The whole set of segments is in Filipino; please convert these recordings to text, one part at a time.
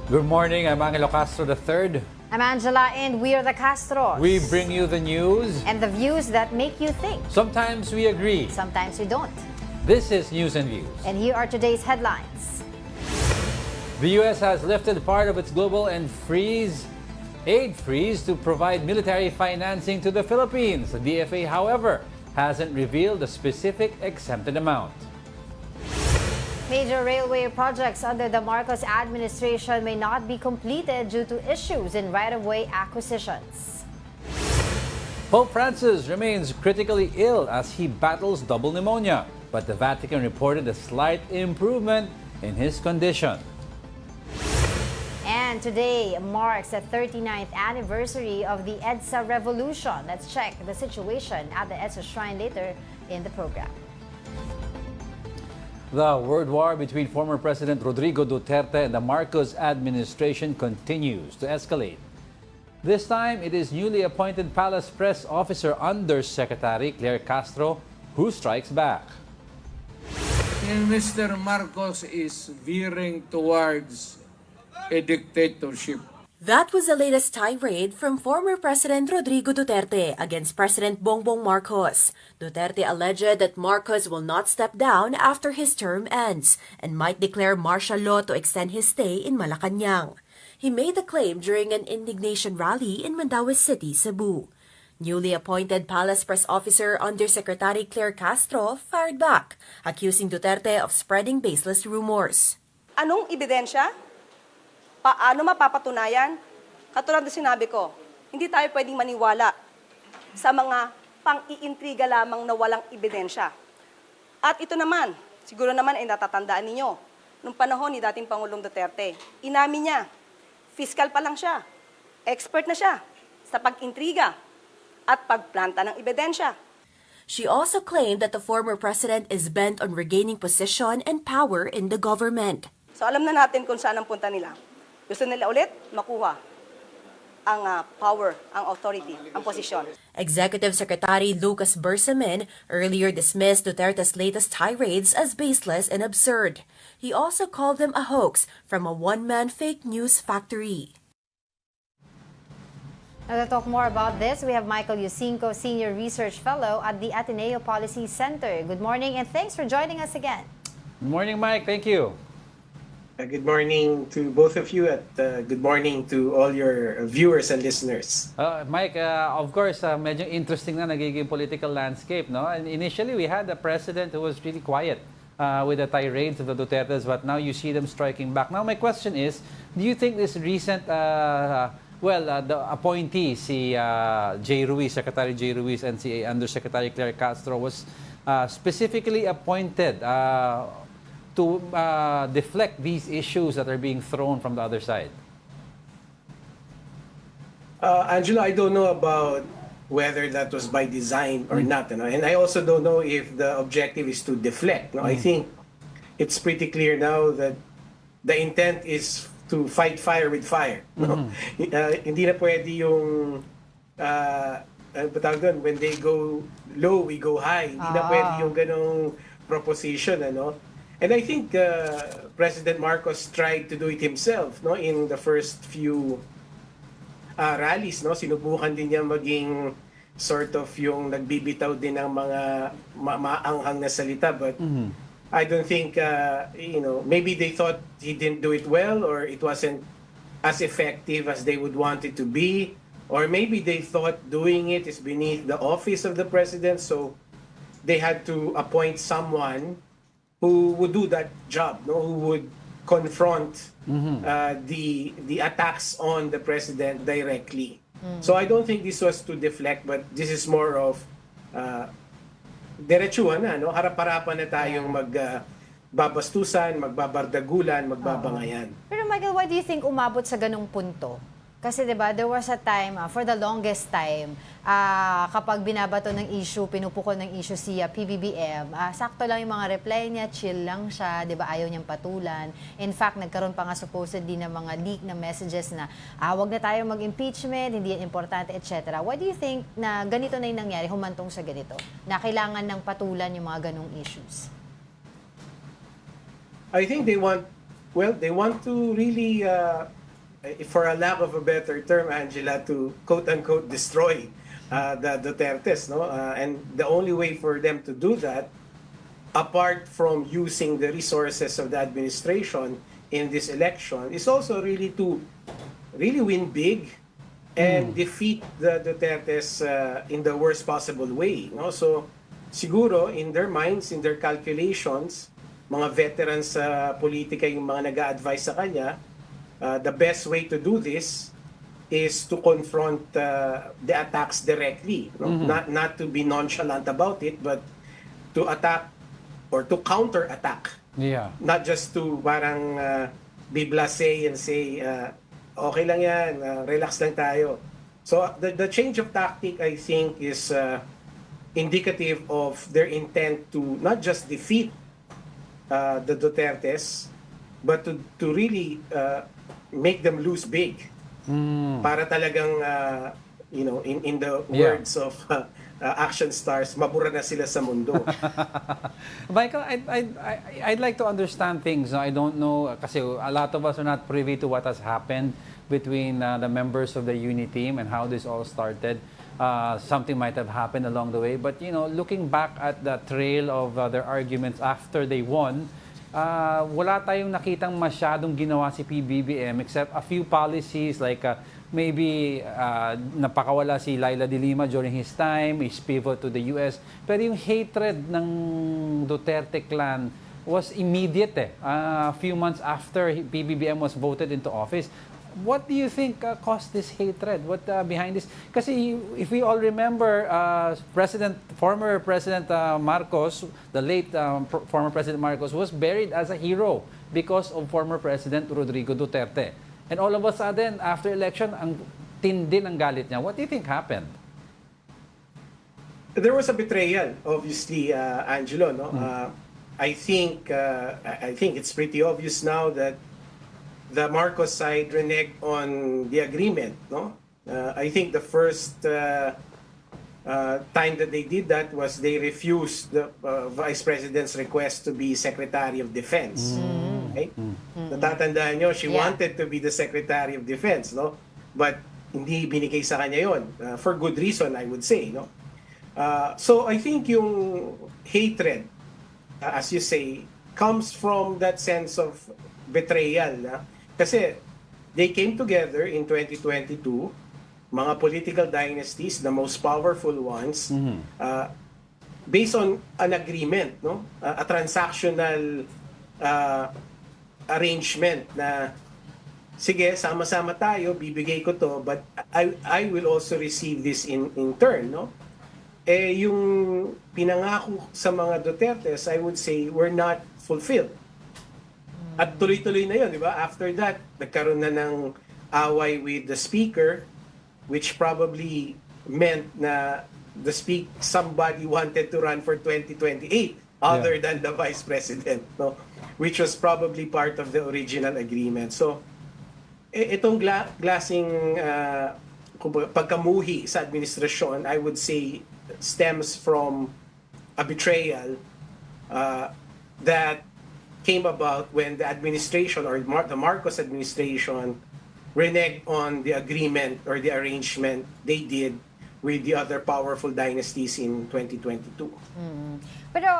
Good morning, I'm Angelo Castro III. I'm Angela, and we are the Castros. We bring you the news. And the views that make you think. Sometimes we agree. Sometimes we don't. This is News and Views. And here are today's headlines. The U.S. has lifted part of its global aid freeze to provide military financing to the Philippines. The DFA, however, hasn't revealed the specific exempted amount. Major railway projects under the Marcos administration may not be completed due to issues in right-of-way acquisitions. Pope Francis remains critically ill as he battles double pneumonia, but the Vatican reported a slight improvement in his condition. And today marks the 39th anniversary of the EDSA Revolution. Let's check the situation at the EDSA Shrine later in the program. The word war between former President Rodrigo Duterte and the Marcos administration continues to escalate. This time, it is newly appointed Palace Press Officer Undersecretary Claire Castro who strikes back. And Mr. Marcos is veering towards a dictatorship. That was the latest tirade from former President Rodrigo Duterte against President Bongbong Marcos. Duterte alleged that Marcos will not step down after his term ends and might declare martial law to extend his stay in Malacanang. He made the claim during an indignation rally in Mandaue City, Cebu. Newly appointed Palace Press Officer Undersecretary Claire Castro fired back, accusing Duterte of spreading baseless rumors. Anong ebidensya? Paano mapapatunayan? Katulad na sinabi ko, hindi tayo pwedeng maniwala sa mga pang-iintriga lamang na walang ebidensya. At ito naman, siguro naman ay natatandaan ninyo, nung panahon ni dating Pangulong Duterte, inamin niya, fiscal pa lang siya, expert na siya sa pag-intriga at pagplanta ng ebidensya. She also claimed that the former president is bent on regaining position and power in the government. So alam na natin kung saan ang punta nila. Gusto nila ulit makuha ang power, ang authority, ang posisyon. Executive Secretary Lucas Bersamin earlier dismissed Duterte's latest tirades as baseless and absurd. He also called them a hoax from a one-man fake news factory. Now to talk more about this, we have Michael Yusinko, Senior Research Fellow at the Ateneo Policy Center. Good morning and thanks for joining us again. Good morning, Mike. Thank you. Good morning to both of you at good morning to all your viewers and listeners. Mike, of course, medyo interesting na nagiging political landscape, no? And initially, we had a president who was really quiet with the tirades of the Dutertes, but now you see them striking back. Now, my question is, do you think this recent, the appointee, si J. Ruiz, Secretary J. Ruiz, and si Undersecretary Claire Castro was specifically appointed to deflect these issues that are being thrown from the other side? Angelo, I don't know about whether that was by design or not. And I also don't know if the objective is to deflect. I think it's pretty clear now that the intent is to fight fire with fire. Hindi na pwede yung when they go low, we go high. Hindi na pwede yung ganong proposition. And I think President Marcos tried to do it himself, in the first few rallies, sinubukan din niya maging sort of yung nagbibitaw din ng mga maanghang na salita, but I don't think maybe they thought he didn't do it well, or it wasn't as effective as they would want it to be, or maybe they thought doing it is beneath the office of the president, so they had to appoint someone who would do that job, who would confront the attacks on the president directly. So I don't think this was to deflect, but this is more of diretsuhan na, harap-harapan na tayong magbabastusan, magbabardagulan, magbabangayan. Pero Michael, why do you think umabot sa ganung punto? Kasi 'di ba, there was a time, for the longest time, kapag binabato ng issue, pinupukol ng issue si PBBM, sakto lang yung mga reply niya, chill lang siya, 'di ba, ayaw niyang patulan. In fact, nagkaroon pa nga supposedly ng mga leak na messages na wag na tayo mag-impeachment, hindi yan importante, etc. Why do you think na ganito na yung nangyari, humantong sa ganito? Na kailangan ng patulan yung mga ganung issues? I think they want to really for a lack of a better term, Angela, to quote-unquote destroy the Dutertes, no? And the only way for them to do that, apart from using the resources of the administration in this election, is also really to really win big and defeat the Dutertes in the worst possible way, no? So siguro in their minds, in their calculations, mga veterans sa politika yung mga nag-a-advise sa kanya, the best way to do this is to confront the attacks directly, no? Not to be nonchalant about it, but to attack or to counter-attack. Yeah. Not just to parang be blasé and say, okay lang yan, relax lang tayo. So the change of tactic, I think, is indicative of their intent to not just defeat the Dutertes, but to really make them lose big. Para talagang, in the words of action stars, mabura na sila sa mundo. Michael, I'd like to understand things. I don't know, kasi a lot of us are not privy to what has happened between the members of the UNI team and how this all started. Something might have happened along the way. But, looking back at the trail of their arguments after they won, wala tayong nakitang masyadong ginawa si PBBM except a few policies like maybe napakawala si Laila de Lima during his time, his pivot to the US. Pero yung hatred ng Duterte clan was immediate. A few months after PBBM was voted into office. What do you think caused this hatred? What behind this? Kasi if we all remember, former President Marcos, the late former President Marcos, was buried as a hero because of former President Rodrigo Duterte. And all of a sudden, after election, ang tindi ng galit niya. What do you think happened? There was a betrayal, obviously, Angelo. No, I think it's pretty obvious now that the Marcos side reneged on the agreement. No, I think the first time that they did that was they refused the Vice President's request to be Secretary of Defense. Okay? Natatandaan nyo, she wanted to be the Secretary of Defense, no? But hindi binigay sa kanya yon, for good reason, I would say, no? So I think yung hatred, as you say, comes from that sense of betrayal. Kasi they came together in 2022, mga political dynasties, the most powerful ones, based on an agreement, no? A transactional arrangement na, sige, sama-sama tayo, bibigay ko to, but I will also receive this in turn, no? Yung pinangako sa mga Dutertes, I would say, were not fulfilled. At tuloy-tuloy na yun, di ba? After that, nagkaroon na ng away with the speaker, which probably meant na somebody wanted to run for 2028 other than the vice president, no? Which was probably part of the original agreement. So, itong klaseng pagkamuhi sa administrasyon, I would say, stems from a betrayal that came about when the administration or the Marcos administration reneged on the agreement or the arrangement they did with the other powerful dynasties in 2022. Pero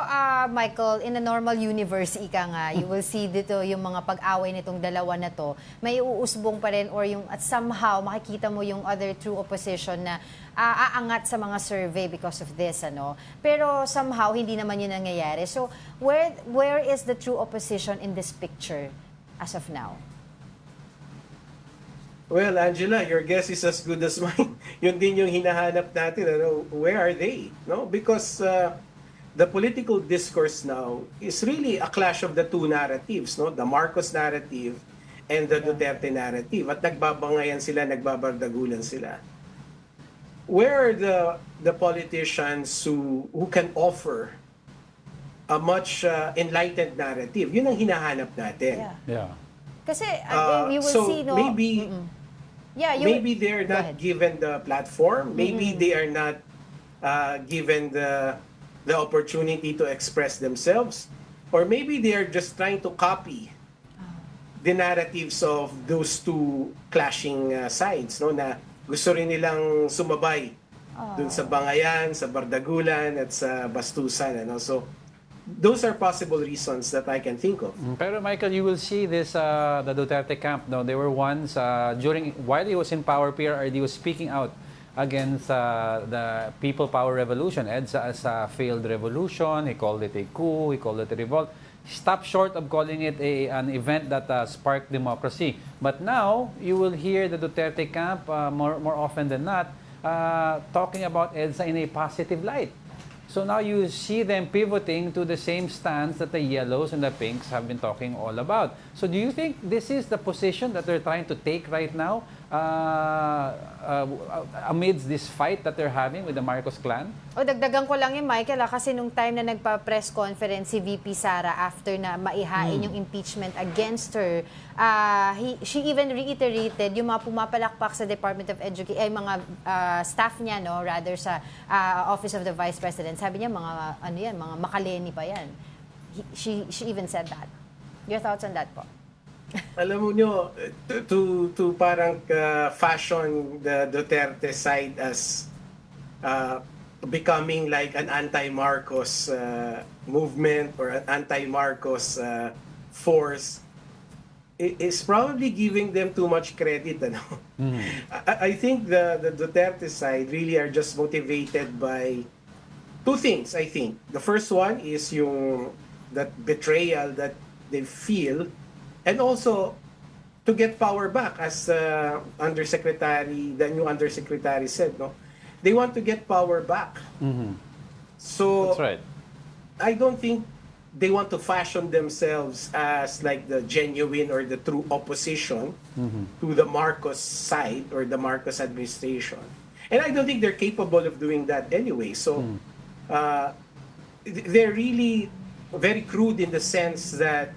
Michael, in a normal universe, ika nga, you will see dito yung mga pag-away nitong dalawa na to, may uusbong pa rin or yung at somehow makikita mo yung other true opposition na aangat sa mga survey because of this, ano. Pero somehow hindi naman yun nangyayari. So where is the true opposition in this picture as of now? Well, Angela, your guess is as good as mine. Yun din yung hinahanap natin. Ano? Where are they? No? Because the political discourse now is really a clash of the two narratives. No? The Marcos narrative and the Duterte narrative. At nagbabangayan sila, nagbabardagulan sila. Where are the politicians who can offer a much enlightened narrative? Yun ang hinahanap natin. Yeah. Kasi you will so see, no? maybe... Yeah, maybe they're not given the platform. Maybe they are not given the opportunity to express themselves. Or maybe they are just trying to copy the narratives of those two clashing sides, no, na gusto rin nilang sumabay dun sa Bangayan, sa Bardagulan at sa Bastusan, ano. So those are possible reasons that I can think of. Pero Michael, you will see this, the Duterte camp, no, they were ones, while he was in power, PRRD was speaking out against the People Power Revolution, EDSA as a failed revolution. He called it a coup, he called it a revolt. He stopped short of calling it an event that sparked democracy. But now, you will hear the Duterte camp, more often than not, talking about EDSA in a positive light. So now you see them pivoting to the same stance that the yellows and the pinks have been talking all about. So do you think this is the position that they're trying to take right now amidst this fight that they're having with the Marcos clan? O dagdagan ko lang Michael, kasi nung time na nagpa-press conference si VP Sara after na maihain yung impeachment against her, she even reiterated yung mga pumapalakpak sa Department of Education, mga staff niya, no, rather sa Office of the Vice President. Sabi niya, mga makaleni pa yan. She even said that. Your thoughts on that po? Alam mo nyo, to parang fashion the Duterte side as becoming like an anti-Marcos movement or an anti-Marcos force is probably giving them too much credit. Ano? I think the Duterte side really are just motivated by two things, I think. The first one is that betrayal that they feel, and also to get power back, as the new undersecretary said, no, they want to get power back. So That's right. I don't think they want to fashion themselves as like the genuine or the true opposition to the Marcos side or the Marcos administration, and I don't think they're capable of doing that anyway. So they're really very crude in the sense that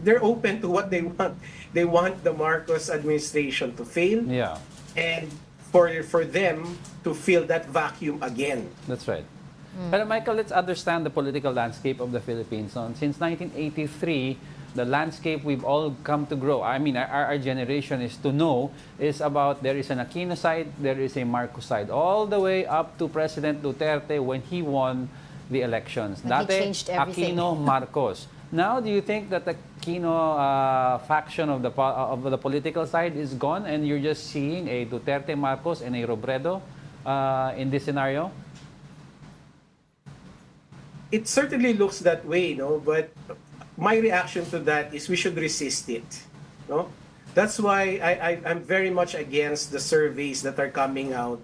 they're open to what they want. They want the Marcos administration to fail, Yeah, and for them to fill that vacuum again. that's right. Pero Michael, let's understand the political landscape of the Philippines. So, since 1983, the landscape we've all come to grow, I mean, our generation is to know, is about there is an Aquino side, there is a Marcos side, all the way up to President Duterte when he won the elections. And he changed everything. Aquino, Marcos. Now, do you think that the Aquino faction of the political side is gone and you're just seeing a Duterte, Marcos, and a Robredo in this scenario? It certainly looks that way, no? But my reaction to that is we should resist it, no? That's why I'm very much against the surveys that are coming out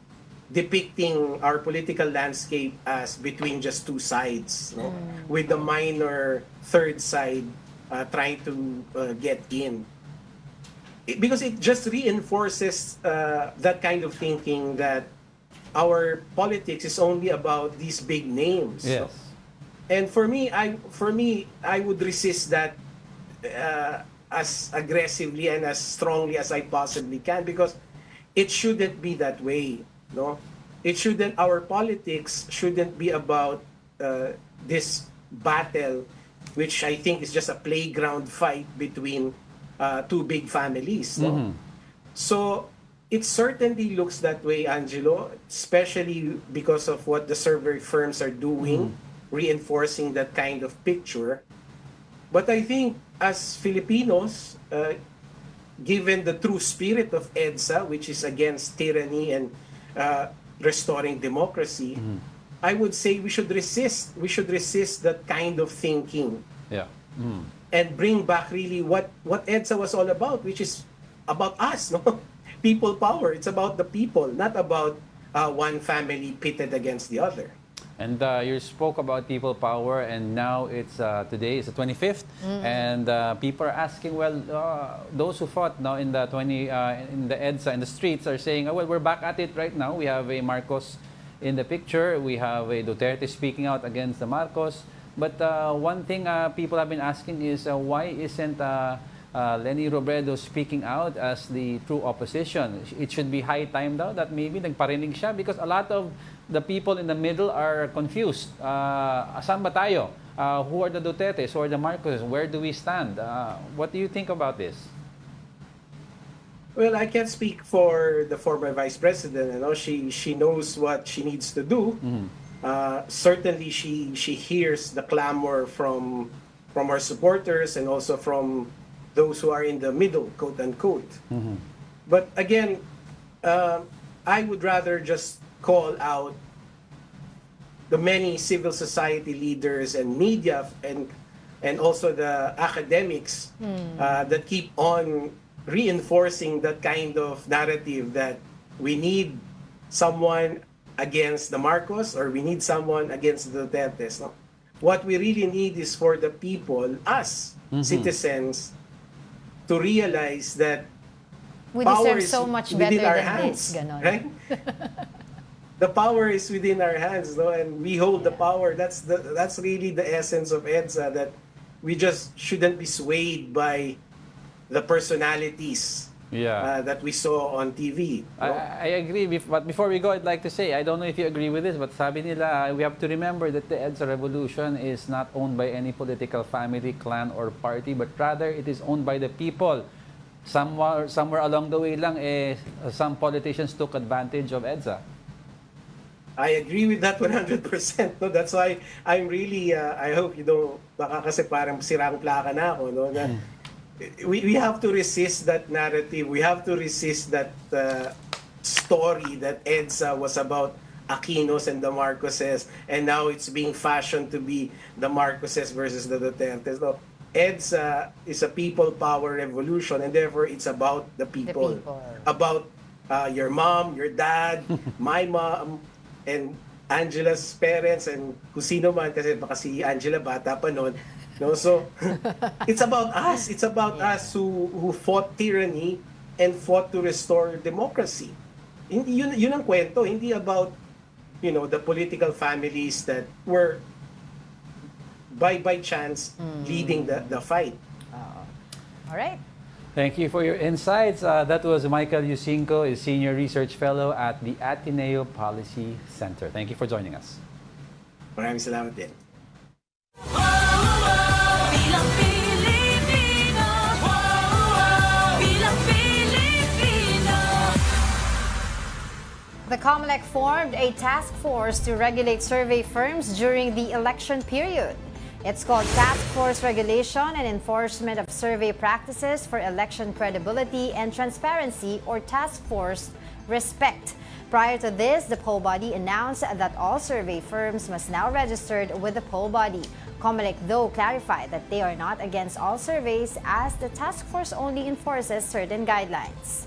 depicting our political landscape as between just two sides, no? With the minor third side trying to get in. Because it just reinforces that kind of thinking that our politics is only about these big names. Yes. No? And for me, I would resist that as aggressively and as strongly as I possibly can, because it shouldn't be that way, no? Our politics shouldn't be about this battle, which I think is just a playground fight between two big families, no? So it certainly looks that way, Angelo, especially because of what the survey firms are doing, reinforcing that kind of picture. But I think as Filipinos, given the true spirit of EDSA, which is against tyranny and restoring democracy, I would say we should resist. We should resist that kind of thinking. Yeah. And bring back really what EDSA was all about, which is about us, no? People power. It's about the people, not about one family pitted against the other. And you spoke about people power, and now it's today is the 25th, and people are asking, well, those who fought now in the in the EDSA in the streets are saying, oh, well, we're back at it right now. We have a Marcos in the picture. We have a Duterte speaking out against the Marcos. But one thing people have been asking is why isn't Leni Robredo speaking out as the true opposition? It should be high time daw that maybe nagparinig siya, because a lot of the people in the middle are confused. Asan ba tayo? Who are the Dutertes? Who are the Marcos? Where do we stand? What do you think about this? Well, I can't speak for the former vice president. She knows what she needs to do. Certainly, she hears the clamor from her supporters and also from those who are in the middle, quote unquote. But again, I would rather just call out the many civil society leaders and media and also the academics that keep on reinforcing that kind of narrative that we need someone against the Marcos or we need someone against the Dutertes. No? What we really need is for the people, us, citizens, to realize that We power deserve is so much within better our than hands, this. Ganon. right? The power is within our hands, no? And we hold the power. That's really the essence of EDSA, that we just shouldn't be swayed by the personalities that we saw on TV. No? I agree, but before we go, I'd like to say, I don't know if you agree with this, but sabi nila, we have to remember that the EDSA revolution is not owned by any political family, clan, or party, but rather it is owned by the people. Somewhere along the way lang, some politicians took advantage of EDSA. I agree with that 100%. No? That's why I'm really, I hope you don't, baka kasi parang sirang plaka na ako, no? Na, we have to resist that narrative. We have to resist that story that EDSA was about Aquinos and the Marcoses, and now it's being fashioned to be the Marcoses versus the Dutertes. No, EDSA is a people power revolution, and therefore it's about the people. About your mom, your dad, my mom, and Angela's parents, and kung sino man, kasi baka si Angela bata pa noon. No, so it's about us. It's about us who fought tyranny and fought to restore democracy. Hindi yun ang kwento. Hindi about the political families that were by chance leading the fight. All right. Thank you for your insights. That was Michael Yusinko, a senior research fellow at the Ateneo Policy Center. Thank you for joining us. Maraming salamat din. Bilang Pilipino, bilang Pilipino. The COMELEC formed a task force to regulate survey firms during the election period. It's called Task Force Regulation and Enforcement of Survey Practices for Election Credibility and Transparency, or Task Force Respect. Prior to this, the poll body announced that all survey firms must now register with the poll body. COMELEC, though, clarified that they are not against all surveys, as the task force only enforces certain guidelines.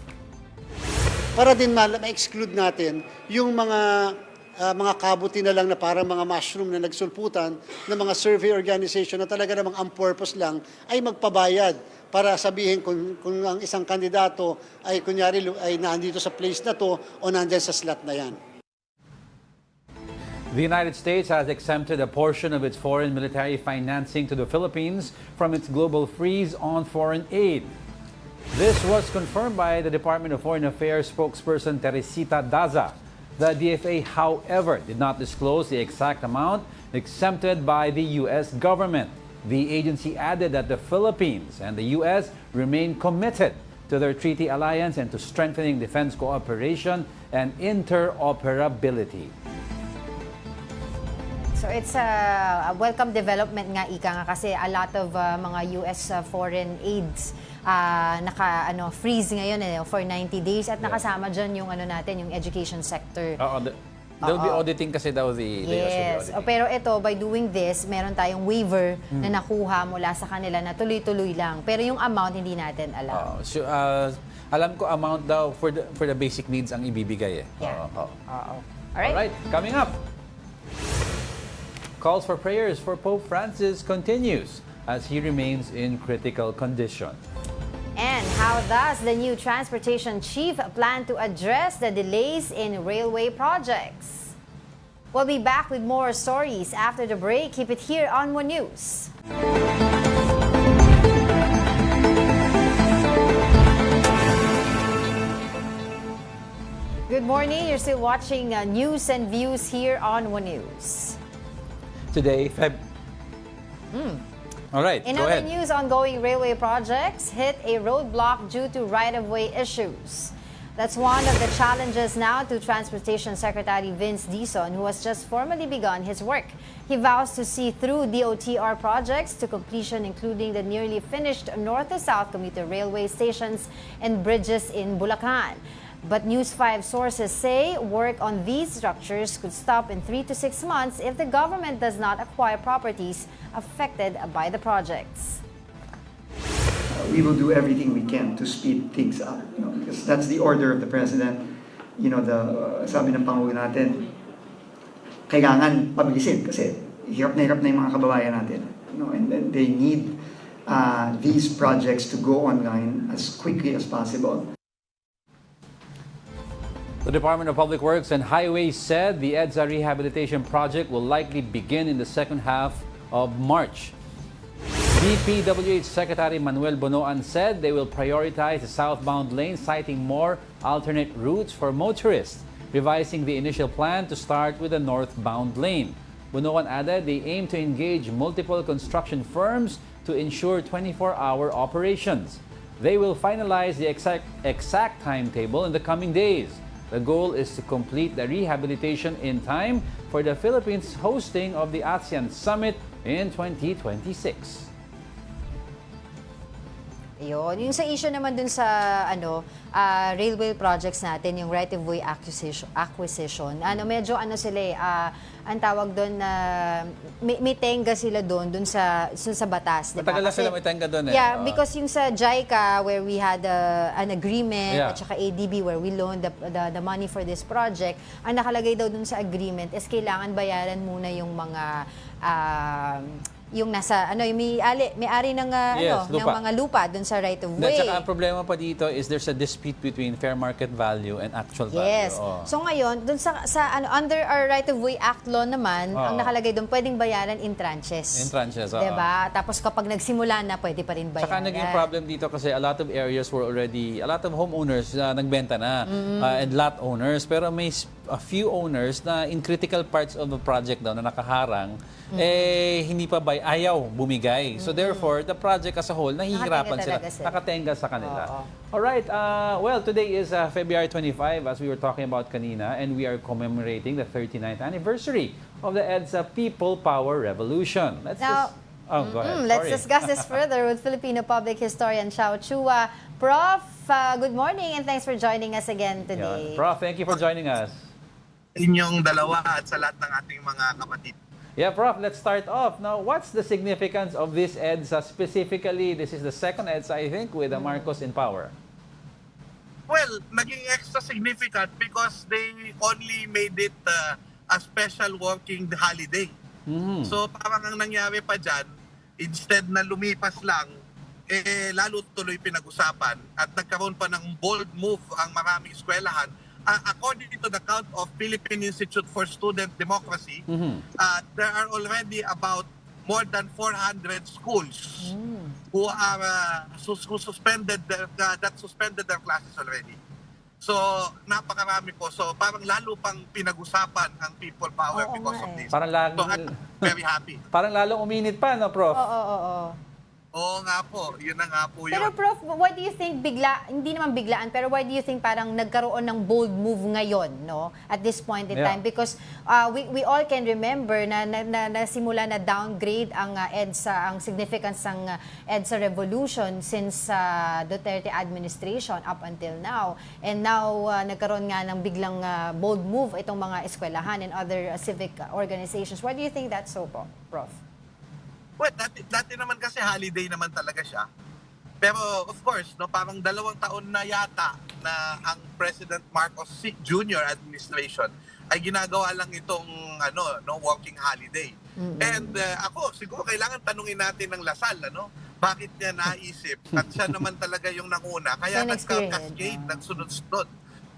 Para din ma-exclude natin yung mga kabuti na lang na parang mga mushroom na nagsulputan ng mga survey organization na talaga namang ang purpose lang ay magpabayad para sabihin kung ang isang kandidato ay kunyari ay nandito sa place na to o nandiyan sa slot na yan. The United States has exempted a portion of its foreign military financing to the Philippines from its global freeze on foreign aid. This was confirmed by the Department of Foreign Affairs spokesperson Teresita Daza. The DFA, however, did not disclose the exact amount exempted by the U.S. government. The agency added that the Philippines and the U.S. remain committed to their treaty alliance and to strengthening defense cooperation and interoperability. So it's a welcome development nga, ika nga, kasi a lot of mga US foreign aids freeze ngayon for 90 days at nakasama dyan yung natin, yung education sector. They'll be auditing kasi daw the US will be Yes. auditing. Pero ito, by doing this, meron tayong waiver na nakuha mula sa kanila na tuloy-tuloy lang. Pero yung amount hindi natin alam. Alam ko amount daw for the basic needs ang ibibigay eh. Yeah. All right, coming up. Calls for prayers for Pope Francis continues as he remains in critical condition. And how does the new transportation chief plan to address the delays in railway projects? We'll be back with more stories after the break. Keep it here on One News. Good morning. You're still watching News and Views here on One News. Today, All right, In go other ahead. news, ongoing railway projects hit a roadblock due to right-of-way issues. That's one of the challenges now to Transportation Secretary Vince Dizon, who has just formally begun his work. He vows to see through DOTR projects to completion, including the nearly finished north to south commuter railway stations and bridges in Bulacan. But News 5 sources say work on these structures could stop in 3 to 6 months if the government does not acquire properties affected by the projects. We will do everything we can to speed things up, because that's the order of the president. Sabi ng Pangulo natin, kailangan pabilisin kasi hirap na yung mga kababayan natin. And they need these projects to go online as quickly as possible. The Department of Public Works and Highways said the EDSA rehabilitation project will likely begin in the second half of March. DPWH Secretary Manuel Bonoan said they will prioritize the southbound lane, citing more alternate routes for motorists, revising the initial plan to start with the northbound lane. Bonoan added they aim to engage multiple construction firms to ensure 24-hour operations. They will finalize the exact timetable in the coming days. The goal is to complete the rehabilitation in time for the Philippines hosting of the ASEAN Summit in 2026. Ayun. Yung sa issue naman dun sa railway projects natin, yung right-of-way acquisition, medyo sila ang tawag doon na may tenga sila doon sa batas, di ba? Matagal na sila may tenga doon eh. Yeah, because yung sa JICA where we had an agreement at saka ADB where we loaned the money for this project, ang nakalagay daw doon sa agreement is kailangan bayaran muna yung mga yung nasa yung may-ari ng ng mga lupa doon sa right of way. At saka ang problema pa dito is there's a dispute between fair market value and actual value. Yes. So ngayon, doon sa under our right of way act law naman, ang nakalagay doon pwedeng bayaran in tranches. In tranches, oo. 'Di ba? Tapos kapag nagsimula na, pwede pa rin bayaran. Saka naging problem dito kasi a lot of areas were already, a lot of homeowners nagbenta na and lot owners, pero may a few owners na in critical parts of the project daw na nakaharang, hindi pa ayaw bumigay. So therefore, the project as a whole, nahihirapan sila. Nakatenga sa kanila. Alright, well, today is February 25, as we were talking about kanina, and we are commemorating the 39th anniversary of the EDSA People Power Revolution. Let's discuss this further with Filipino public historian Xiao Chua. Prof, good morning and thanks for joining us again today. Prof, thank you for joining us. Inyong dalawa at sa lahat ng ating mga kapatid. Yeah, Prof, let's start off. Now, what's the significance of this EDSA specifically? This is the second EDSA, I think, with Marcos in power. Well, naging extra significant because they only made it a special working holiday. So parang ang nangyari pa dyan, instead na lumipas lang, lalo tuloy pinag-usapan at nagkaroon pa ng bold move ang maraming eskwelahan. According to the count of Philippine Institute for Student Democracy, there are already about more than 400 schools who are who suspended their classes already. So napakarami po. So parang lalo pang pinag-usapan ang people power because of this. Parang so I'm very happy. Parang lalong uminit pa, no, Prof? Oo. Oo nga po, yun na nga po yun. Pero Prof, why do you think hindi naman biglaan, pero why do you think parang nagkaroon ng bold move ngayon, no? At this point in time? Because we all can remember na nasimula na downgrade ang EDSA, ang significance ng EDSA revolution since Duterte administration up until now. And now, nagkaroon nga ng biglang bold move itong mga eskwelahan and other civic organizations. Why do you think that's so, Prof? Well, dati naman kasi holiday naman talaga siya. Pero of course, no, parang 2 taon na yata na ang President Marcos Jr. administration ay ginagawa lang itong working holiday. And ako, siguro kailangan tanungin natin ng Lasal, bakit niya naisip at siya naman talaga yung nanguna. Kaya nagka-cascade, nagsunod-sunod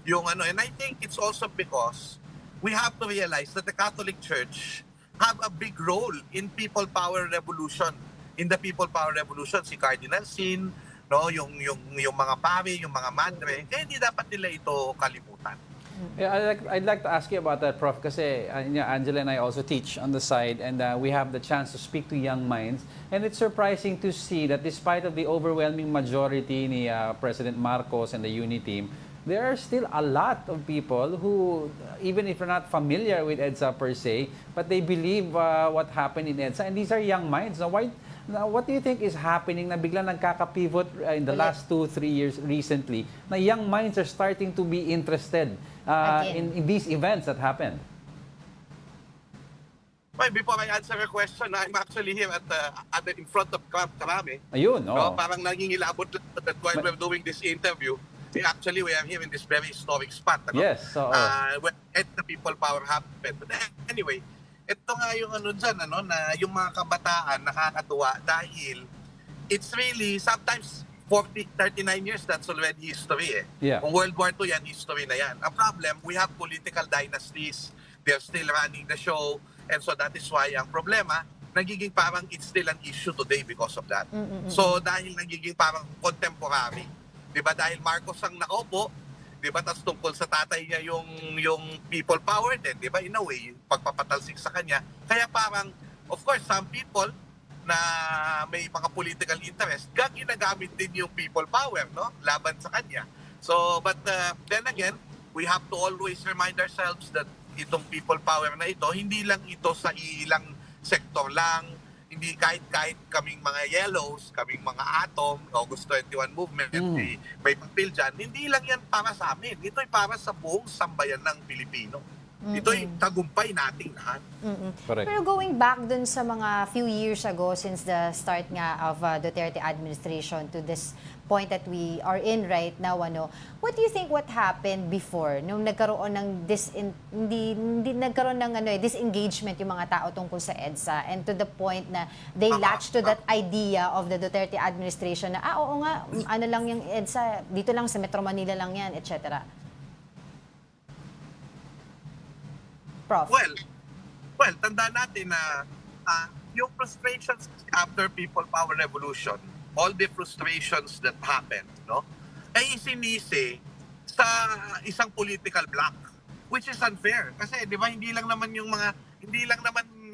yung and I think it's also because we have to realize that the Catholic Church have a big role in People Power Revolution. In the People Power Revolution, si Cardinal Sin, yung mga pari, yung mga madre, kaya hindi dapat nila ito kalimutan. Yeah, I'd like to ask you about that, Prof, kasi Angela and I also teach on the side, and we have the chance to speak to young minds. And it's surprising to see that despite of the overwhelming majority ni President Marcos and the UNI team, there are still a lot of people who, even if they're not familiar with EDSA per se, but they believe what happened in EDSA. And these are young minds. Now, what do you think is happening na biglang nagkaka-pivot in the last 2-3 years recently na young minds are starting to be interested in these events that happened? Well, before I answer your question, I'm actually here in front of Karami. Ayun, No, parang nangingilabot lang that while we're doing this interview, we are here in this very historic spot. Ano? Yes. Where the People Power happened. But anyway, ito nga yung dyan, na yung mga kabataan nakakatuwa dahil it's really, sometimes 39 years, that's already history eh. Yeah. Kung World War II yan, history na yan. Ang problem, we have political dynasties, they're still running the show, and so that is why ang problema, nagiging parang it's still an issue today because of that. So dahil nagiging parang contemporary, di ba, dahil Marcos ang nakaupo, di ba, tas tungkol sa tatay niya yung people power din, di ba, in a way, pagpapatalsik sa kanya. Kaya parang, of course, some people na may mga political interest, ginagamit din yung people power, no, laban sa kanya. So, but then again, we have to always remind ourselves that itong people power na ito, hindi lang ito sa ilang sektor lang, hindi kahit kaming mga yellows, kaming mga atom, August 21 movement, may papel dyan, hindi lang yan para sa amin. Ito'y para sa buong sambayan ng Pilipino. Ito'y tagumpay nating lahat. Correct. Pero going back dun sa mga few years ago since the start nga of Duterte administration to this point that we are in right now, what do you think what happened before nung nagkaroon ng hindi nagkaroon ng disengagement yung mga tao tungkol sa EDSA, and to the point na they latched to that idea of the Duterte administration na oo nga, ano lang yung EDSA, dito lang sa Metro Manila lang yan, etc. Prof. Well, tandaan natin na yung frustrations after People Power Revolution, all the frustrations that happened, no, ay isinisi sa isang political bloc, which is unfair. Kasi, di ba, hindi lang naman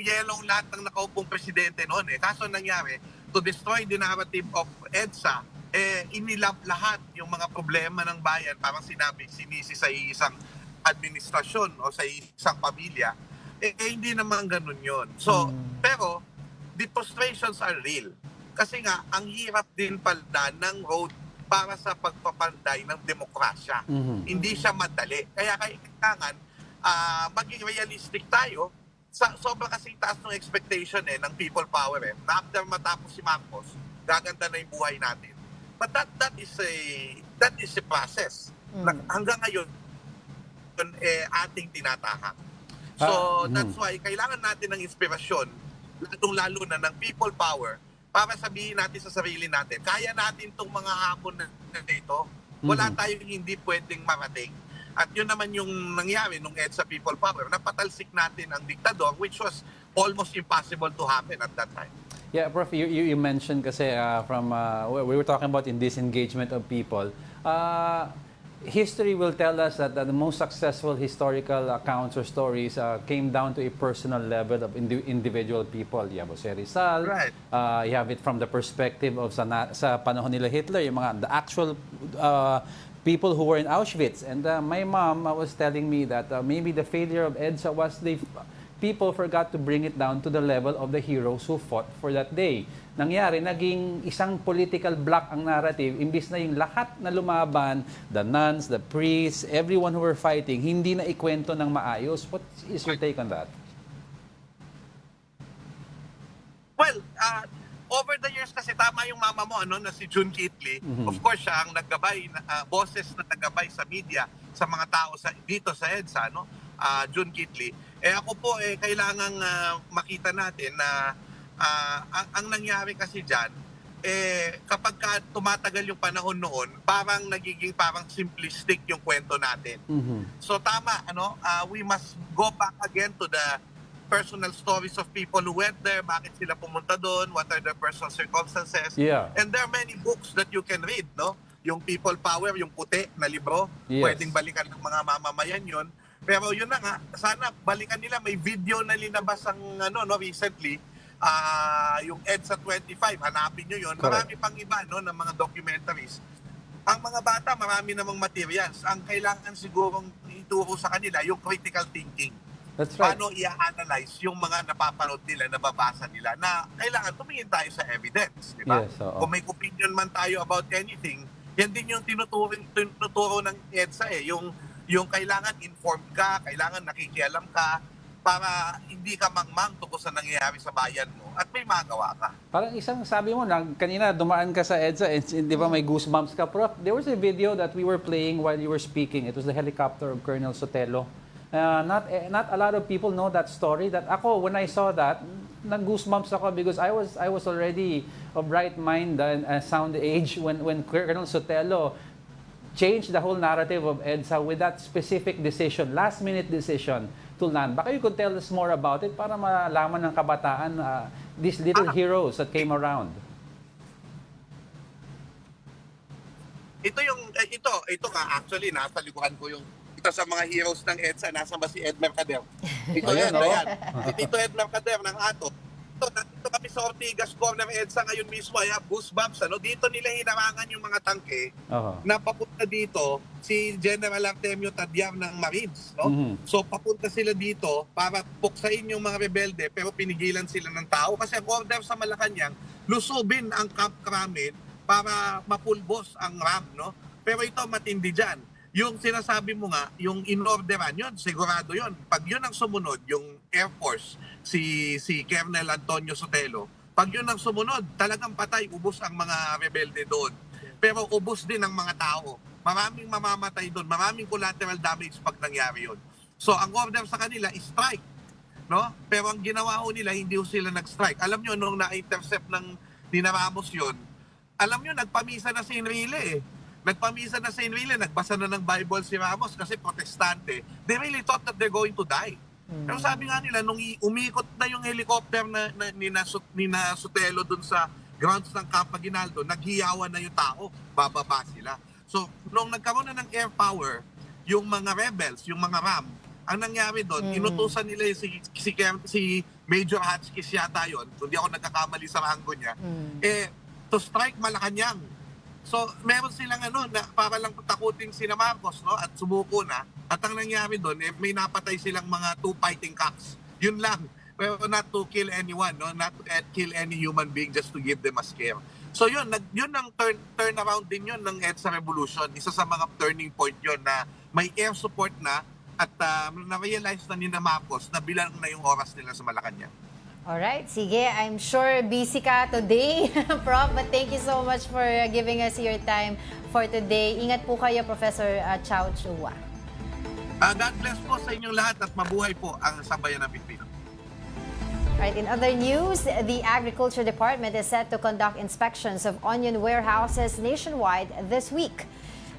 yellow lahat ng nakaupong presidente noon eh. Kaso nangyari, to destroy the narrative of EDSA, inilap lahat yung mga problema ng bayan, parang sinisi sa isang administrasyon o sa isang pamilya, hindi naman ganun yun. So, pero, the frustrations are real. Kasi nga, ang hirap din pala ng road para sa pagpapanday ng demokrasya. Hindi siya madali. Kaya kailangan maging realistic tayo. Sobrang kasing taas ng expectation ng people power na after matapos si Marcos, gaganda na yung buhay natin. But that is a process. Hanggang ngayon, ating tinatahak. So, that's why kailangan natin ng inspirasyon, lalong-lalo na ng people power, para sabihin natin sa sarili natin, kaya natin itong mga hapon na ito. Wala tayong hindi pwedeng marating. At yun naman yung nangyari nung EDSA People Power. Napatalsik natin ang diktador, which was almost impossible to happen at that time. Yeah, Prof, you mentioned kasi we were talking about in disengagement of people. History will tell us that the most successful historical accounts or stories came down to a personal level of individual people. You have Jose Rizal, right. You have it from the perspective of sa panahon nila Hitler, yung mga the actual people who were in Auschwitz. And my mom was telling me that maybe the failure of EDSA was people forgot to bring it down to the level of the heroes who fought for that day. Nangyari, naging isang political block ang narrative, imbis na yung lahat na lumaban, the nuns, the priests, everyone who were fighting, hindi na ikwento ng maayos. What is your take on that? Well, over the years kasi tama yung mama mo, na si June Kitley, of course siya ang naggabay, boses na naggabay sa media, sa mga tao dito sa EDSA, June Kitley. Ako po, kailangang makita natin na ang nangyari kasi dyan, kapag tumatagal yung panahon noon, parang nagiging parang simplistic yung kwento natin. So tama, we must go back again to the personal stories of people who went there, bakit sila pumunta doon, what are their personal circumstances. Yeah. And there are many books that you can read, yung People Power, yung puti na libro, Yes. pwedeng balikan ng mga mamamayan yon. Pero yun na nga, sana balikan nila. May video na linabas ang recently, yung EDSA 25, hanapin nyo yun. Correct. Marami pang iba ng mga documentaries. Ang mga bata, marami namang materials. Ang kailangan sigurong ituro sa kanila, yung critical thinking. That's right. Paano i-analyze yung mga napapanood nila, nababasa nila, na kailangan tumingin tayo sa evidence, di ba? Yes, oo. Kung may opinion man tayo about anything, yan din yung tinuturo ng EDSA yung kailangan informed ka, kailangan nakikialam ka, para hindi ka mangmang tungkol sa nangyayari sa bayan mo at may magawa ka. Parang isang sabi mo, kanina dumaan ka sa EDSA, and, di ba may goosebumps ka, Prof? There was a video that we were playing while you were speaking. It was the helicopter of Colonel Sotelo. Not a lot of people know that story. That ako, when I saw that, nag-goosebumps ako because I was already of bright mind and sound age when Colonel Sotelo changed the whole narrative of EDSA with that specific decision, last-minute decision to land. Baka you could tell us more about it para malaman ng kabataan these little heroes that came around. Ito nga actually nasa likuran ko yung ito sa mga heroes ng EDSA, nasa ba si Ed Mercader? Ito Ayan, yan, oh. ayan. Ito Ed Mercader ng Ato. Dito kami sa Ortigas Corner EDSA ngayon mismo, ay goosebumps. Dito nila hinarangan yung mga tangke na papunta dito si General Artemio Tadyar ng Marines. No? Mhm. So papunta sila dito para puksain yung mga rebelde pero pinigilan sila ng tao kasi ang order sa Malacanang, lusubin ang Camp Kramen para mapulbos ang RAM. No? Pero ito matindi dyan. Yung sinasabi mo nga, yung in-orderan yun, sigurado yun. Pag yun ang sumunod, yung Air Force, si Colonel Antonio Sotelo, pag yun ang sumunod, talagang patay, ubos ang mga rebelde doon. Pero ubos din ang mga tao. Maraming mamamatay doon, maraming collateral damage pag nangyari yun. So ang order sa kanila is strike. No? Pero ang ginawa ho nila, hindi ho sila nag-strike. Alam nyo, nung na-intercept ng Dinaramos yun, alam nyo, nagpamisa na si Enrile eh. Nagpamisa na sa Enrile, nagbasa na ng Bible si Ramos kasi protestante. They really thought that they're going to die. Pero sabi nga nila, nung umikot na yung helicopter ni Sotelo dun sa grounds ng Camp Aguinaldo, naghiyawan na yung tao, bababa sila. So, nung nagkaroon na ng air power, yung mga rebels, yung mga RAM, ang nangyari doon, inutusan nila si Major Hatchkiss yata yun, hindi ako nagkakamali sa rango niya, to strike Malacanang. So, meron silang na para lang takutin sina Marcos, no? At sumuko na. At ang nangyari doon, may napatay silang mga 2 fighting cocks. Yun lang. Pero not to kill anyone, no? Not to kill any human being just to give them a scare. So yun ang turnaround din yun ng EDSA Revolution. Isa sa mga turning point yun na may air support na at na-realize na ni Marcos na bilang na yung oras nila sa Malacanang. Alright, sige. I'm sure busy ka today, Prof. But thank you so much for giving us your time for today. Ingat po kayo, Professor Chow Chua. God bless po sa inyong lahat at mabuhay po ang sambayan ng Pilipino. Right, in other news, the Agriculture Department is set to conduct inspections of onion warehouses nationwide this week.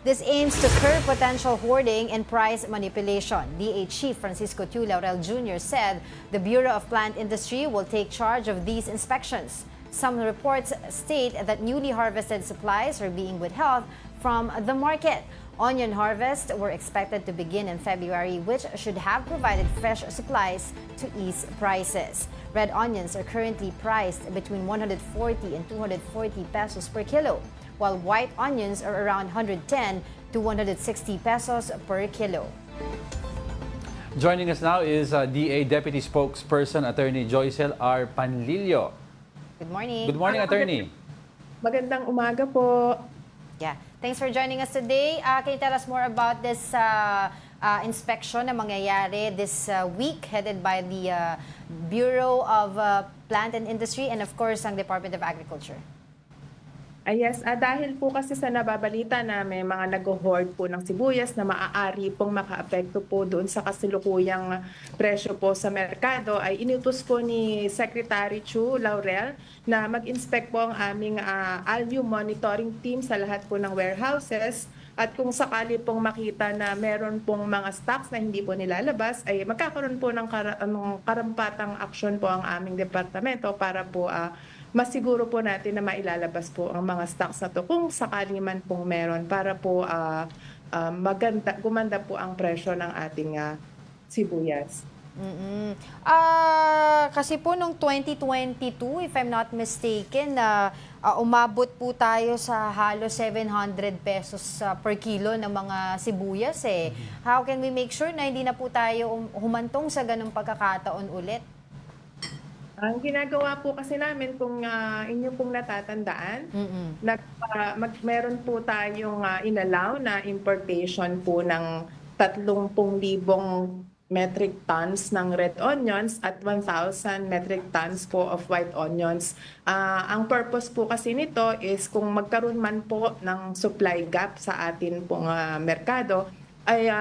This aims to curb potential hoarding and price manipulation. DA Chief Francisco Tiu Laurel Jr. said the Bureau of Plant Industry will take charge of these inspections. Some reports state that newly harvested supplies are being withheld from the market. Onion harvests were expected to begin in February, which should have provided fresh supplies to ease prices. Red onions are currently priced between 140 and 240 pesos per kilo, while white onions are around 110 to 160 pesos per kilo. Joining us now is DA Deputy Spokesperson Attorney Joycel R. Panlilio. Good morning. Good morning, Attorney. Magandang umaga po. Yeah. Thanks for joining us today. Can you tell us more about this inspection na mangyayari this week headed by the Bureau of Plant and Industry and of course ang Department of Agriculture? Yes, dahil po kasi sa nababalita na may mga nag-hoard po ng sibuyas na maaari pong makaapekto po doon sa kasilukuyang presyo po sa merkado, ay inutos po ni Secretary Chu Laurel na mag-inspect po ang aming ALMU monitoring team sa lahat po ng warehouses. At kung sakali pong makita na meron pong mga stocks na hindi po nilalabas, ay magkakaroon po ng karampatang aksyon po ang aming departamento para po masiguro po natin na mailalabas po ang mga stocks na to kung sakali man pong meron para po gumanda po ang presyo ng ating sibuyas. Kasi po nung 2022, if I'm not mistaken, umabot po tayo sa halos 700 pesos per kilo ng mga sibuyas eh. How can we make sure na hindi na po tayo humantong sa ganung pagkakataon ulit? Ang ginagawa po kasi namin, kung inyo pong natatandaan, meron po tayong inallow na importation po ng 30,000 metric tons ng red onions at 1,000 metric tons po of white onions. Ang purpose po kasi nito is kung magkaroon man po ng supply gap sa atin pong merkado, ay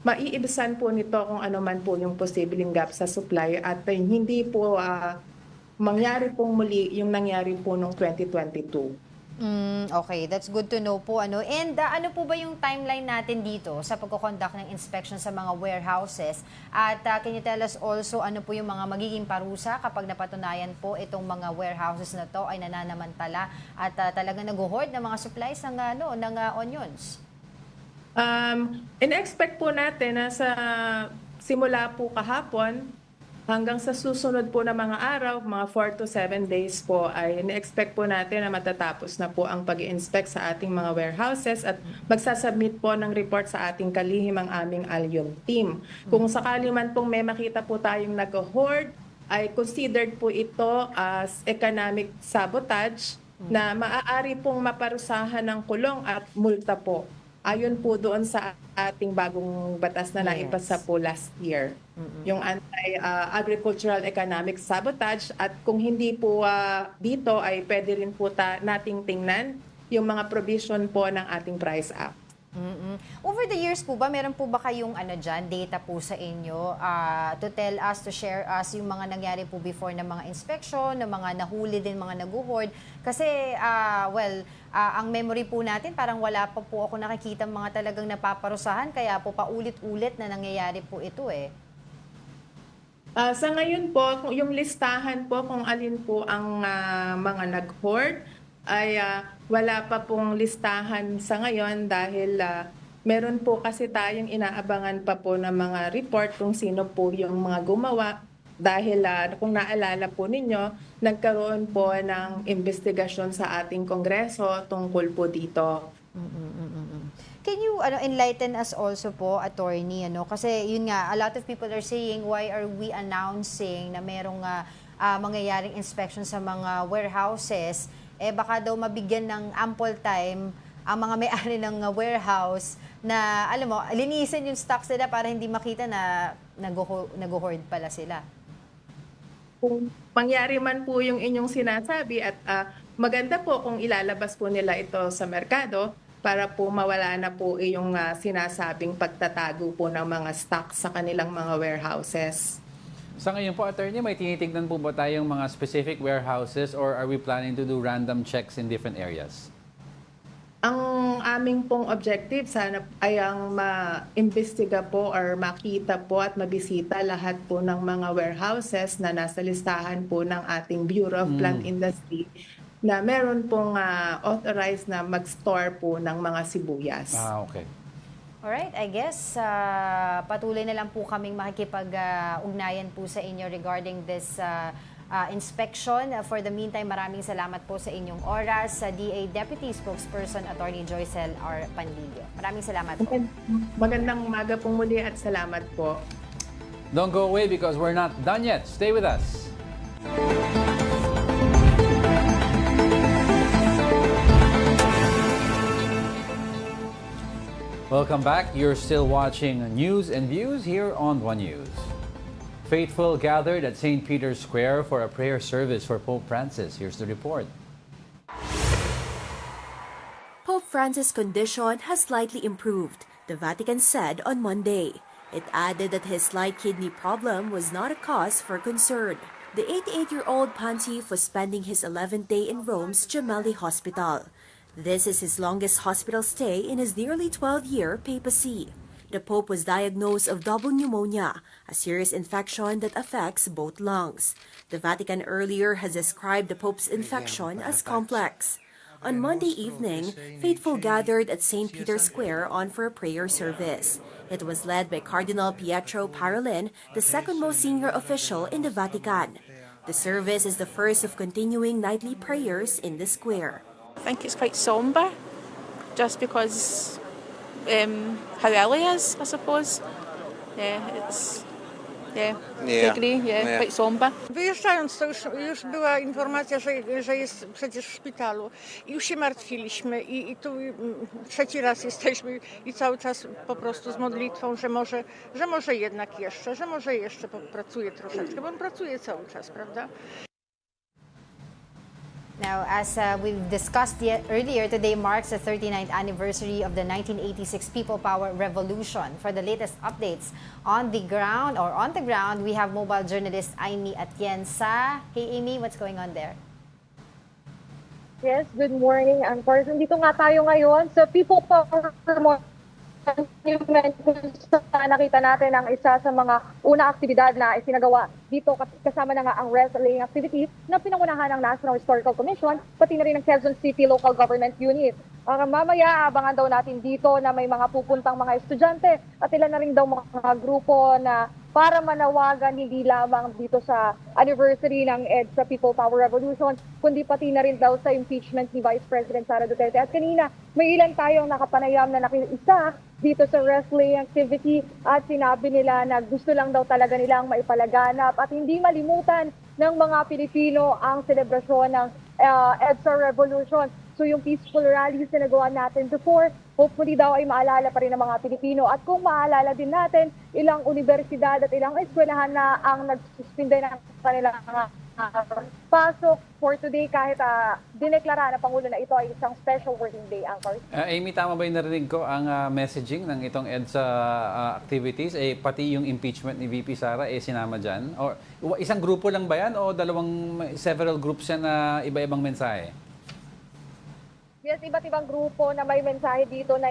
maiibsan po nito kung ano man po yung posibleng gap sa supply at hindi po mangyari pong muli yung nangyari po noong 2022. Okay, that's good to know po. And ano po ba yung timeline natin dito sa pagko-conduct ng inspection sa mga warehouses? At can you tell us also ano po yung mga magiging parusa kapag napatunayan po itong mga warehouses na to ay nananamantala at talagang nag-hoard ng mga supplies ng onions? In-expect po natin na sa simula po kahapon hanggang sa susunod po na mga araw, mga 4 to 7 days po, ay in-expect po natin na matatapos na po ang pag-inspect sa ating mga warehouses at magsasubmit po ng report sa ating kalihim ang aming Allium team. Kung sakali man pong may makita po tayong nag-hoard, ay considered po ito as economic sabotage na maaari pong maparusahan ng kulong at multa po. Ayon po doon sa ating bagong batas na naipasa po last year. Yung anti-agricultural economic sabotage, at kung hindi po dito ay pwede rin po nating tingnan yung mga provision po ng ating Price Act. Over the years po ba, meron po ba kayong data po sa inyo to tell us, to share us yung mga nangyari po before ng mga inspection, ng mga nahuli din, mga nag-hoard? Kasi, ang memory po natin, parang wala pa po ako nakikita mga talagang napaparusahan, kaya po paulit-ulit na nangyayari po ito eh. Sa ngayon po, yung listahan po kung alin po ang mga nag-hoard, ay wala pa pong listahan sa ngayon dahil meron po kasi tayong inaabangan pa po ng mga report kung sino po yung mga gumawa. Dahil kung naalala po ninyo, nagkaroon po ng investigasyon sa ating Kongreso tungkol po dito. Can you enlighten us also po, attorney, kasi yun nga, a lot of people are saying, why are we announcing na merong mangyayaring inspection sa mga warehouses? Baka daw mabigyan ng ample time ang mga may-ari ng warehouse na, alam mo, linisin yung stocks nila para hindi makita na nag-hoard pala sila. Kung mangyari man po yung inyong sinasabi at maganda po kung ilalabas po nila ito sa merkado para po mawala na po yung sinasabing pagtatago po ng mga stocks sa kanilang mga warehouses. Sa ngayon po, attorney, may tinitignan po ba tayong mga specific warehouses or are we planning to do random checks in different areas? Ang aming pong objective sana ay ang ma-imbestiga po or makita po at mabisita lahat po ng mga warehouses na nasa listahan po ng ating Bureau of Plant Industry na meron pong authorized na mag-store po ng mga sibuyas. Okay. Alright, I guess patuloy na lang po kaming makikipag-ugnayan po sa inyo regarding this inspection. For the meantime, maraming salamat po sa inyong oras sa DA Deputy Spokesperson Attorney Joycel R. Pandillo. Maraming salamat po. Magandang umaga po muli at salamat po. Don't go away because we're not done yet. Stay with us. Welcome back. You're still watching News and Views here on One News. Faithful gathered at St. Peter's Square for a prayer service for Pope Francis. Here's the report. Pope Francis' condition has slightly improved, the Vatican said on Monday. It added that his slight kidney problem was not a cause for concern. The 88-year-old pontiff was spending his 11th day in Rome's Gemelli Hospital. This is his longest hospital stay in his nearly 12-year papacy. The Pope was diagnosed of double pneumonia, a serious infection that affects both lungs. The Vatican earlier has described the Pope's infection as complex. On Monday evening, faithful gathered at St. Peter's Square for a prayer service. It was led by Cardinal Pietro Parolin, the second most senior official in the Vatican. The service is the first of continuing nightly prayers in the square. I think it's quite somber, just because how early it is, I suppose. I agree, quite somber. Wyjeżdżając, to już była informacja, że jest przecież w szpitalu. I już się martwiliśmy i tu trzeci raz jesteśmy i cały czas po prostu z modlitwą, że może jednak jeszcze, że może jeszcze popracuje troszeczkę, bo on pracuje cały czas, prawda? Now, as we've discussed earlier, today marks the 39th anniversary of the 1986 People Power Revolution. For the latest updates on the ground, we have mobile journalist Amy Atienza. Hey Amy, what's going on there? Yes, good morning. Of course, nandito nga tayo ngayon sa People Power Monument kung saan nakita natin ang isa sa mga unang aktibidad na isinagawa dito kasama na nga ang wrestling activity na pinangunahan ng National Historical Commission pati na rin ng Quezon City Local Government Unit. Mamaya abangan daw natin dito na may mga pupuntang mga estudyante at ilan na rin daw mga grupo na para manawagan hindi lamang dito sa anniversary ng EDSA People Power Revolution, kundi pati na rin daw sa impeachment ni Vice President Sara Duterte. At kanina, may ilan tayong nakapanayam na nakiisa dito sa wrestling activity at sinabi nila na gusto lang daw talaga nilang maipalaganap at hindi malimutan ng mga Pilipino ang selebrasyon ng EDSA Revolution. So yung peaceful rallies na nagawa natin before, hopefully daw ay maalala pa rin ng mga Pilipino. At kung maalala din natin, ilang universidad at ilang eskwelahan na ang nagsuspinde ng kanilang pasok for today kahit dineklara ng Pangulo na ito ay isang special working day. Amy, tama ba yung narinig ko ang messaging ng itong EDSA activities? Pati yung impeachment ni VP Sara sinama dyan? Or isang grupo lang ba yan o several groups yan na iba-ibang mensahe? Yes, iba't ibang grupo na may mensahe dito na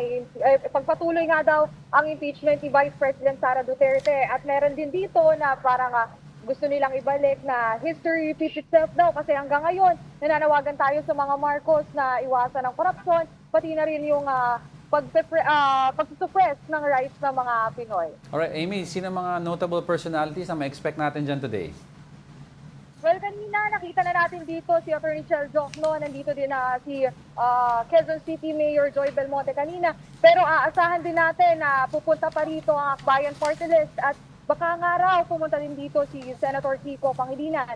pagpatuloy nga daw ang impeachment ni Vice President Sara Duterte at meron din dito na parang gusto nilang ibalik na history repeats itself daw kasi hanggang ngayon nananawagan tayo sa mga Marcos na iwasan ang korupsyon pati na rin yung pag-suppress ng rights ng mga Pinoy. Alright, Amy, sino mga notable personalities na ma-expect natin dyan today? Well, kanina nakita na natin dito si Attorney Chel Jokno, nandito din si Quezon City Mayor Joy Belmonte kanina. Pero aasahan din natin na pupunta pa rito ang Akbayan Party List at baka nga raw pumunta din dito si Senator Kiko Pangilinan.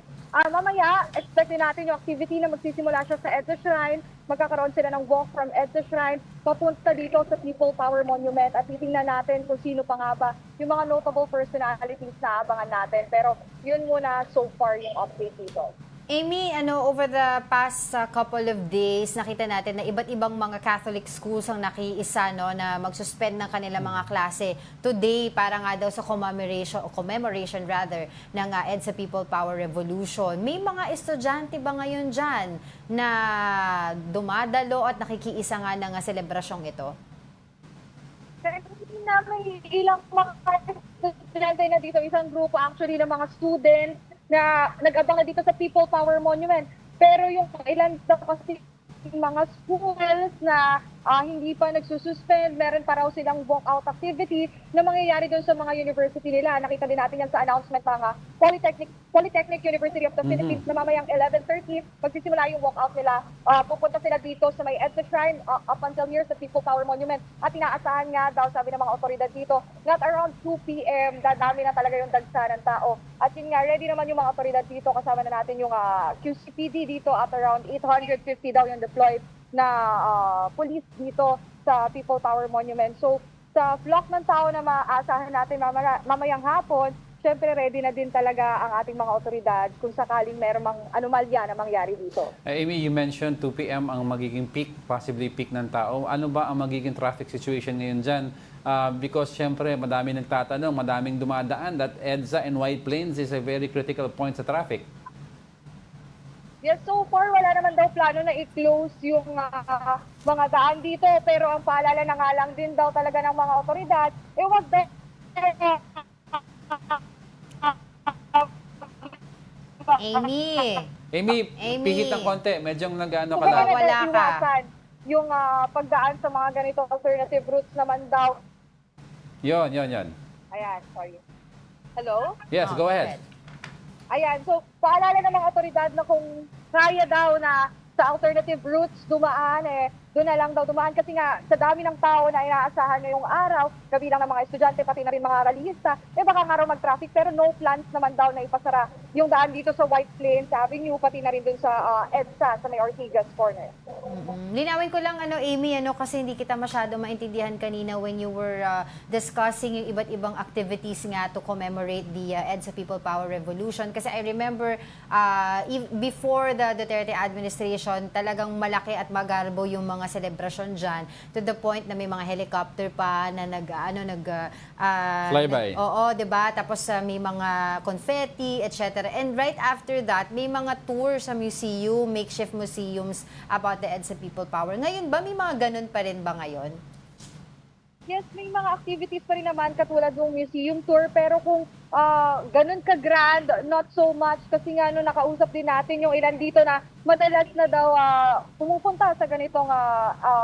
Mamaya, expect din natin yung activity na magsisimula siya sa EDSA Shrine. Magkakaroon sila ng walk from EDSA Shrine papunta dito sa People Power Monument at titingnan natin kung sino pa nga ba yung mga notable personalities na abangan natin. Pero yun muna so far yung update dito. Amy, over the past couple of days, nakita natin na iba't ibang mga Catholic schools ang nakiisa na mag-suspend ng kanilang mga klase today para nga daw sa commemoration ng EDSA People Power Revolution. May mga estudyante ba ngayon dyan na dumadalo at nakikiisa nga ng selebrasyong ito? Hindi na may ilang mga estudyante na dito, isang grupo actually ng mga students na nag-abang dito sa People Power Monument. Pero yung ilan daw kasi mga schools na hindi pa nagsususpend, meron pa raw silang walkout activity na mangyayari doon sa mga university nila. Nakita din natin yan sa announcement ng Polytechnic University of the Philippines na mamayang 11:30, magsisimula yung walkout nila. Pupunta sila dito sa may EDSA Shrine up until here sa People Power Monument. At inaasahan nga daw, sabi ng mga otoridad dito, not around 2 p.m., dadami na talaga yung dagsa ng tao. At yun nga, ready naman yung mga otoridad dito. Kasama na natin yung QCPD dito at around 850 daw yung deployed na police dito sa People Power Monument. So, sa flock ng tao na maaasahan natin mamayang hapon, syempre ready na din talaga ang ating mga otoridad kung sakaling merong anomalya na mangyari dito. Amy, you mentioned 2 p.m. ang magiging peak, possibly peak ng tao. Ano ba ang magiging traffic situation ngayon dyan? Because syempre madami nagtatanong, madaming dumadaan that EDSA and White Plains is a very critical point sa traffic. Yes, so far wala naman daw plano na i-close yung mga daan dito. Pero ang paalala na nga lang din daw talaga ng mga otoridad, wag daw Amy. Amy, Amy. pihit ng konti. Medyo nag-ano ka Kaya lang. Wala ka. iwasan yung pagdaan sa mga ganito alternative routes naman daw. Yon. Ayan, sorry. Hello? Yes, go ahead. Ayan, so paalala ng mga otoridad na kung kaya daw na sa alternative routes dumaan, doon na lang daw dumaan kasi nga sa dami ng tao na inaasahan ngayong araw, kabilang ng mga estudyante pati na rin mga rallyista, baka nga raw mag-traffic pero no plans naman daw na ipasara yung daan dito sa White Plains Avenue pati na rin dun sa EDSA sa may Ortigas Corner. Linawin ko lang Amy, kasi hindi kita masyado maintindihan kanina when you were discussing yung iba't ibang activities nga to commemorate the EDSA People Power Revolution. Kasi I remember before the Duterte administration, talagang malaki at magarbo yung mga selebrasyon dyan to the point na may mga helicopter pa na Flyby. Oo, 'di ba? Tapos may mga confetti, etc. And right after that, may mga tour sa museum, makeshift museums about the EDSA People Power. Ngayon ba, may mga ganun pa rin ba ngayon? Yes, may mga activities pa rin naman katulad ng museum tour pero kung ganun ka-grand, not so much kasi nga nakausap din natin yung ilan dito na madalas na daw pumupunta sa ganitong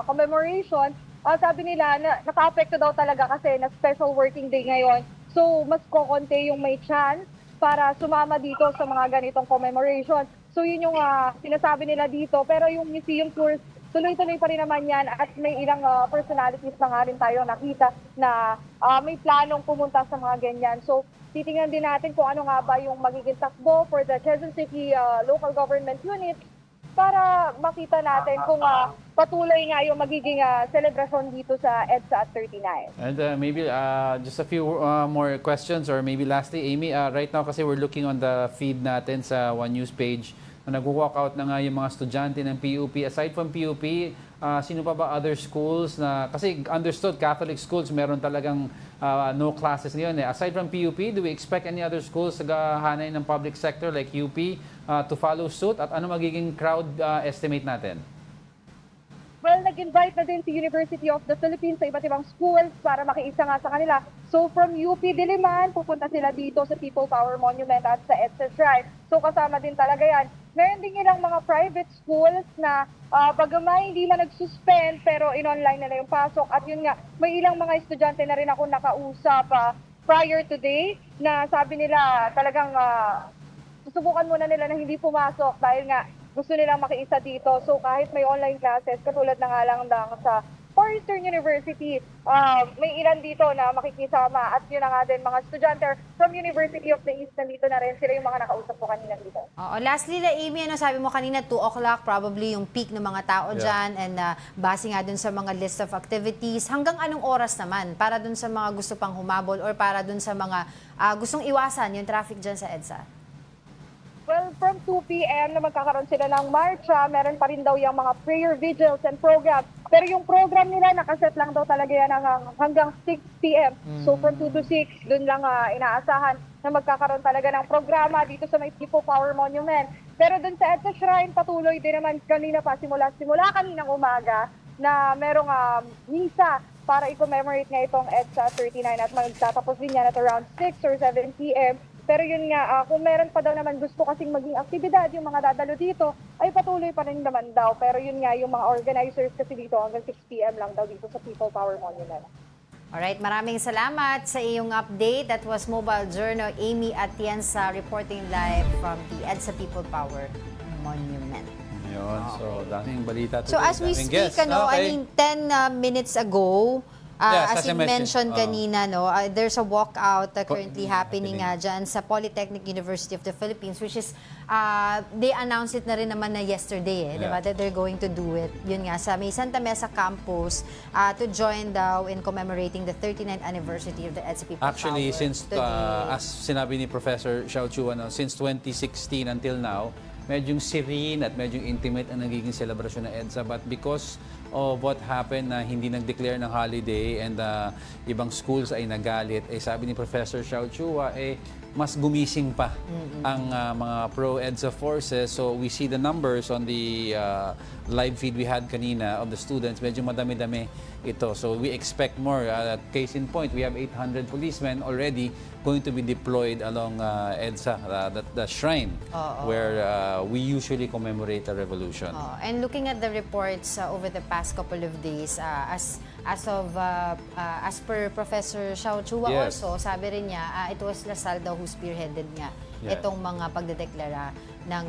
commemoration. Sabi nila na naka-apekto daw talaga kasi na special working day ngayon. So, mas kokonti yung may chance para sumama dito sa mga ganitong commemoration. So, yun yung sinasabi nila dito. Pero yung museum tours, tuloy-tuloy pa rin naman yan at may ilang personalities na nga rin tayo nakita na may planong pumunta sa mga ganyan. So, titingnan din natin kung ano nga ba yung magiging takbo for the Quezon City local government unit para makita natin kung patuloy nga yung magiging celebration dito sa EDSA at 39. And maybe just a few more questions or maybe lastly, Amy, right now kasi we're looking on the feed natin sa One News page na nag-walk out na nga yung mga estudyante ng PUP. Aside from PUP, sino pa ba other schools na, kasi understood, Catholic schools, meron talagang no classes ngayon. Aside from PUP, do we expect any other schools sa hanay ng public sector like UP to follow suit? At ano magiging crowd estimate natin? Well, nag-invite na din si University of the Philippines sa iba't ibang schools para makiisa nga sa kanila. So from UP Diliman, pupunta sila dito sa People Power Monument at sa EDSA Shrine. So kasama din talaga yan. Meron din ilang mga private schools na bagamay hindi man nag-suspend pero in-online nila yung pasok. At yun nga, may ilang mga estudyante na rin ako nakausap prior today na sabi nila talagang susubukan muna nila na hindi pumasok dahil nga gusto nilang makiisa dito. So kahit may online classes, katulad na nga lang sa Forestern University, may ilan dito na makikisama. At yun na nga din, mga estudyante from University of the East, nandito na rin. Sila yung mga nakausap ko kanina dito. Lastly, Amy, sabi mo kanina, 2 o'clock, probably yung peak ng mga tao dyan. And base nga dun sa mga list of activities, hanggang anong oras naman para dun sa mga gusto pang humabol or para dun sa mga gustong iwasan yung traffic dyan sa EDSA? Well, from 2 p.m. na magkakaroon sila ng marcha, meron pa rin daw yung mga prayer vigils and programs. Pero yung program nila, nakaset lang daw talaga yan hanggang 6 p.m. So from 2 to 6, dun lang inaasahan na magkakaroon talaga ng programa dito sa may People Power Monument. Pero dun sa EDSA Shrine, patuloy din naman kanina pa, simula kaninang umaga, na merong misa para i-commemorate nga itong EDSA 39 at magtatapos din yan at around 6 or 7 p.m. Pero yun nga, kung meron pa daw naman gusto kasing maging aktibidad, yung mga dadalo dito, ay patuloy pa rin naman daw. Pero yun nga, yung mga organizers kasi dito hanggang 6 p.m. lang daw dito sa People Power Monument. Alright, maraming salamat sa iyong update. That was Mobile Journal Amy Atienza reporting live from the EDSA People Power Monument. Yun, so daming balita today. So as we speak, 10 minutes ago, as you mentioned kanina, there's a walkout currently happening dyan sa Polytechnic University of the Philippines, which is, they announced it na rin naman na yesterday, diba? That they're going to do it. Yun nga, sa may Santa Mesa campus to join daw in commemorating the 39th anniversary of the EDSA People Actually, Power. since, as sinabi ni Professor Xiao Chu, since 2016 until now, medyo serene at medyo intimate ang nagiging celebration ng EDSA. But because of what happened na hindi nag-declare ng holiday and ibang schools ay nagalit, sabi ni Professor Xiao Chua, mas gumising pa ang mga pro-EDSA forces. So we see the numbers on the live feed we had kanina of the students. Medyo madami-dami ito. So we expect more. Case in point, we have 800 policemen already going to be deployed along EDSA, the shrine where we usually commemorate the revolution. And looking at the reports over the past couple of days, as per Professor Xiao Chua Yes. also, sabi rin niya, it was Lasal daw who spearheaded nga itong mga pagdedeklara ng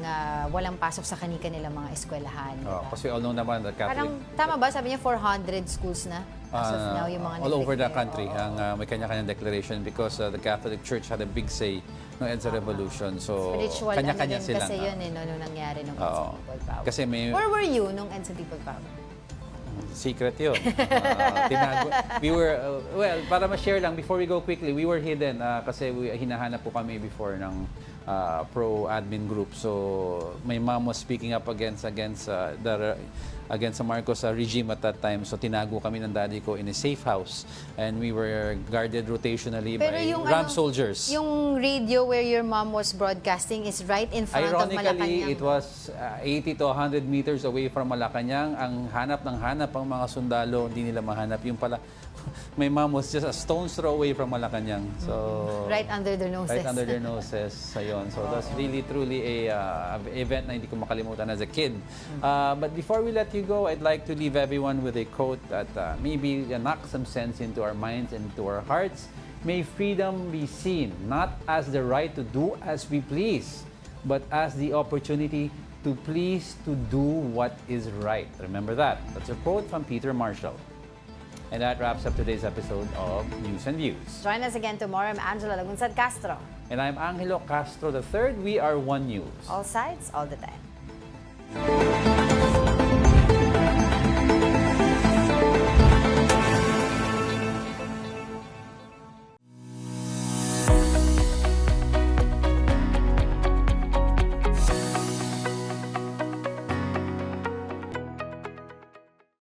walang pasok sa kanilang mga eskwelahan. Diba? Kasi we all know naman that Catholic... Parang, tama ba? Sabi niya 400 schools na as of now yung mga all over the nag-declare. country ang may kanya-kanyang declaration because the Catholic Church had a big say no EDSA Revolution. So, Spiritual kanya-kanya din silang. kasi yun nung nangyari nung EDSA People Power. Kasi may... Where were you nung EDSA People Power? Secret yun. Tinago. We were, well, para ma-share lang, before we go quickly, we were hidden kasi hinahanap po kami before ng pro-admin group. So, my mom was speaking up against the Marcos regime at that time. So, tinago kami ng daddy ko in a safe house. And we were guarded rotationally by ramp soldiers. Yung radio where your mom was broadcasting is right in front of Malacanang. Ironically, it was 80 to 100 meters away from Malacanang. Ang hanap ng hanap ang mga sundalo, hindi nila mahanap. Yung pala, my mom was just a stone's throw away from Malacanang. So, right under their noses. Right under their noses. Ayun. So, that's really, truly a event na hindi ko makalimutan as a kid. But before we let you go, I'd like to leave everyone with a quote that maybe knock some sense into our minds and into our hearts. May freedom be seen not as the right to do as we please, but as the opportunity to please to do what is right. Remember that. That's a quote from Peter Marshall. And that wraps up today's episode of News and Views. Join us again tomorrow. I'm Angelo Castro. And I'm Angelo Castro III. We are One News. All sides, all the time.